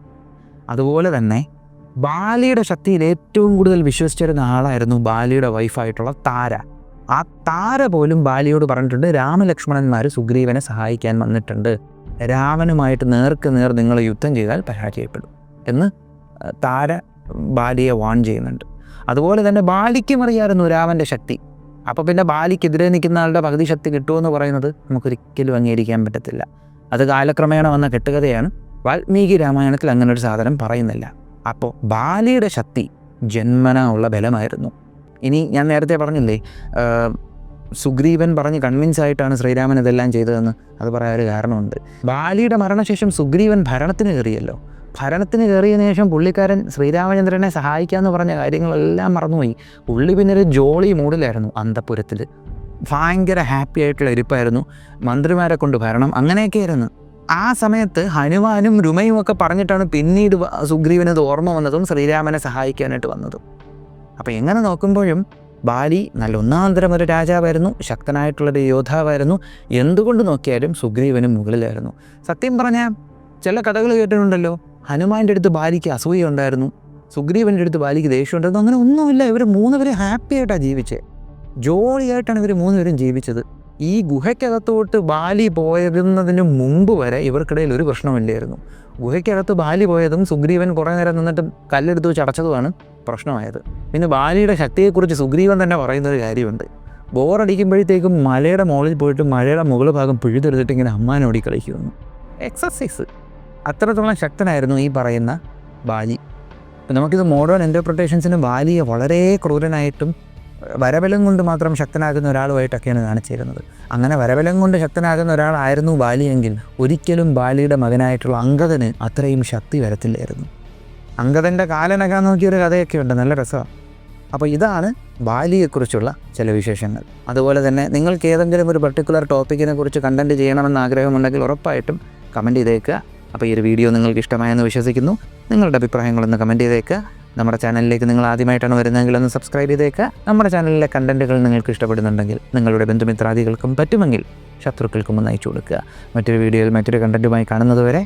അതുപോലെ തന്നെ ബാലിയുടെ ശക്തിയിൽ ഏറ്റവും കൂടുതൽ വിശ്വസിച്ചിരുന്ന ആളായിരുന്നു ബാലിയുടെ വൈഫായിട്ടുള്ള താര. ആ താര പോലും ബാലിയോട് പറഞ്ഞിട്ടുണ്ട്, രാമലക്ഷ്മണന്മാർ സുഗ്രീവനെ സഹായിക്കാൻ വന്നിട്ടുണ്ട്, രാവനുമായിട്ട് നേർക്ക് നേർ നിങ്ങൾ യുദ്ധം ചെയ്താൽ പരാജയപ്പെടും എന്ന് താര ബാലിയെ വാൺ ചെയ്യുന്നുണ്ട്. അതുപോലെ തന്നെ ബാലിക്കും അറിയാമായിരുന്നു രാമൻ്റെ ശക്തി. അപ്പോൾ പിന്നെ ബാലിക്കെതിരെ നിൽക്കുന്ന ആളുടെ പകുതി ശക്തി കിട്ടുമെന്ന് പറയുന്നത് നമുക്കൊരിക്കലും അംഗീകരിക്കാൻ പറ്റത്തില്ല. അത് കാലക്രമേണ വന്ന കെട്ടുകഥയാണ്. വാൽമീകി രാമായണത്തിൽ അങ്ങനെ ഒരു സാധനം പറയുന്നില്ല. അപ്പോൾ ബാലിയുടെ ശക്തി ജന്മന ഉള്ള ബലമായിരുന്നു. ഇനി ഞാൻ നേരത്തെ പറഞ്ഞില്ലേ, സുഗ്രീവൻ പറഞ്ഞ് കൺവിൻസ് ആയിട്ടാണ് ശ്രീരാമൻ ഇതെല്ലാം ചെയ്തതെന്ന്. അത് പറയാൻ ഒരു കാരണമുണ്ട്. ബാലിയുടെ മരണശേഷം സുഗ്രീവൻ ഭരണത്തിന് കയറിയല്ലോ. ഭരണത്തിന് കയറിയതിനു ശേഷം പുള്ളിക്കാരൻ ശ്രീരാമചന്ദ്രനെ സഹായിക്കാമെന്ന് പറഞ്ഞ കാര്യങ്ങളെല്ലാം മറന്നുപോയി. പുള്ളി പിന്നെ ഒരു ജോളി മൂഡിലായിരുന്നു അന്തപുരത്തിൽ. ഭയങ്കര ഹാപ്പി ആയിട്ടുള്ള ഇരിപ്പായിരുന്നു. മന്ത്രിമാരെ കൊണ്ട് ഭരണം അങ്ങനെയൊക്കെ ആയിരുന്നു. ആ സമയത്ത് ഹനുമാനും രുമയും ഒക്കെ പറഞ്ഞിട്ടാണ് പിന്നീട് സുഗ്രീവനത് ഓർമ്മ വന്നതും ശ്രീരാമനെ സഹായിക്കാനായിട്ട് വന്നതും. അപ്പോൾ എങ്ങനെ നോക്കുമ്പോഴും ബാലി നല്ല ഒന്നാന്തരം ഒരു രാജാവായിരുന്നു, ശക്തനായിട്ടുള്ളൊരു യോദ്ധാവായിരുന്നു. എന്തുകൊണ്ട് നോക്കിയാലും സുഗ്രീവനും മുകളിലായിരുന്നു. സത്യം പറഞ്ഞാൽ ചില കഥകൾ കേട്ടിട്ടുണ്ടല്ലോ, ഹനുമാൻ്റെ അടുത്ത് ബാലിക്ക് അസൂയ ഉണ്ടായിരുന്നു, സുഗ്രീവൻ്റെ അടുത്ത് ബാലിക്ക് ദേഷ്യം ഉണ്ടായിരുന്നു. അങ്ങനെ ഒന്നുമില്ല. ഇവർ മൂന്നുപേരും ഹാപ്പി ആയിട്ടാണ് ജീവിച്ചത്, ജോളിയായിട്ടാണ് ഇവർ മൂന്നുപേരും ജീവിച്ചത്. ഈ ഗുഹയ്ക്കകത്തോട്ട് ബാലി പോയതിന് മുമ്പ് വരെ ഇവർക്കിടയിൽ ഒരു പ്രശ്നമില്ലായിരുന്നു. ഗുഹയ്ക്കകത്ത് ബാലി പോയതും സുഗ്രീവൻ കുറേ നേരം നിന്നിട്ട് കല്ലെടുത്ത് വെച്ച് അടച്ചതുമാണ് പ്രശ്നമായത്. പിന്നെ ബാലിയുടെ ശക്തിയെക്കുറിച്ച് സുഗ്രീവൻ തന്നെ പറയുന്നൊരു കാര്യമുണ്ട്. ബോറടിക്കുമ്പോഴത്തേക്കും മലയുടെ മുകളിൽ പോയിട്ട് മലയുടെ മുകൾ ഭാഗം പിഴുതെടുത്തിട്ട് ഇങ്ങനെ അമ്മാനോടി കളിക്കുമെന്ന്. എക്സസൈസ്. അത്രത്തോളം ശക്തനായിരുന്നു ഈ പറയുന്ന ബാലി. അപ്പം നമുക്കിത് മോഡേൺ ഇൻ്റർപ്രിട്ടേഷൻസിന് ബാലിയെ വളരെ ക്രൂരനായിട്ടും വരബലം കൊണ്ട് മാത്രം ശക്തനാകുന്ന ഒരാളുമായിട്ടൊക്കെയാണ് കാണിച്ചിരുന്നത്. അങ്ങനെ വരബലം കൊണ്ട് ശക്തനാകുന്ന ഒരാളായിരുന്നു ബാലിയെങ്കിൽ ഒരിക്കലും ബാലിയുടെ മകനായിട്ടുള്ള അംഗദന് അത്രയും ശക്തി വരത്തില്ലായിരുന്നു. അംഗദൻ്റെ കാലനകാൻ നോക്കിയൊരു കഥയൊക്കെ ഉണ്ട്, നല്ല രസമാണ്. അപ്പോൾ ഇതാണ് ബാലിയെക്കുറിച്ചുള്ള ചില വിശേഷങ്ങൾ. അതുപോലെ തന്നെ നിങ്ങൾക്ക് ഏതെങ്കിലും ഒരു പർട്ടിക്കുലർ ടോപ്പിക്കിനെ കുറിച്ച് കണ്ടൻറ്റ് ചെയ്യണമെന്ന് ആഗ്രഹമുണ്ടെങ്കിൽ ഉറപ്പായിട്ടും കമൻറ്റ് ചെയ്തേക്കുക. അപ്പോൾ ഈ ഒരു വീഡിയോ നിങ്ങൾക്ക് ഇഷ്ടമായെന്ന് വിശ്വസിക്കുന്നു. നിങ്ങളുടെ അഭിപ്രായങ്ങളൊന്ന് കമൻറ്റ് ചെയ്തേക്കുക. നമ്മുടെ ചാനലിലേക്ക് നിങ്ങൾ ആദ്യമായിട്ടാണ് വരുന്നതെങ്കിൽ ഒന്ന് സബ്സ്ക്രൈബ് ചെയ്തേക്കുക. നമ്മുടെ ചാനലിലെ കണ്ടൻറ്റുകൾ നിങ്ങൾക്ക് ഇഷ്ടപ്പെടുന്നുണ്ടെങ്കിൽ നിങ്ങളുടെ ബന്ധുമിത്രാദികൾക്കും പറ്റുമെങ്കിൽ ശത്രുക്കൾക്കും ഒന്ന് അയച്ചു കൊടുക്കുക. മറ്റൊരു വീഡിയോയിൽ മറ്റൊരു കണ്ടൻറ്റുമായി കാണുന്നതുവരെ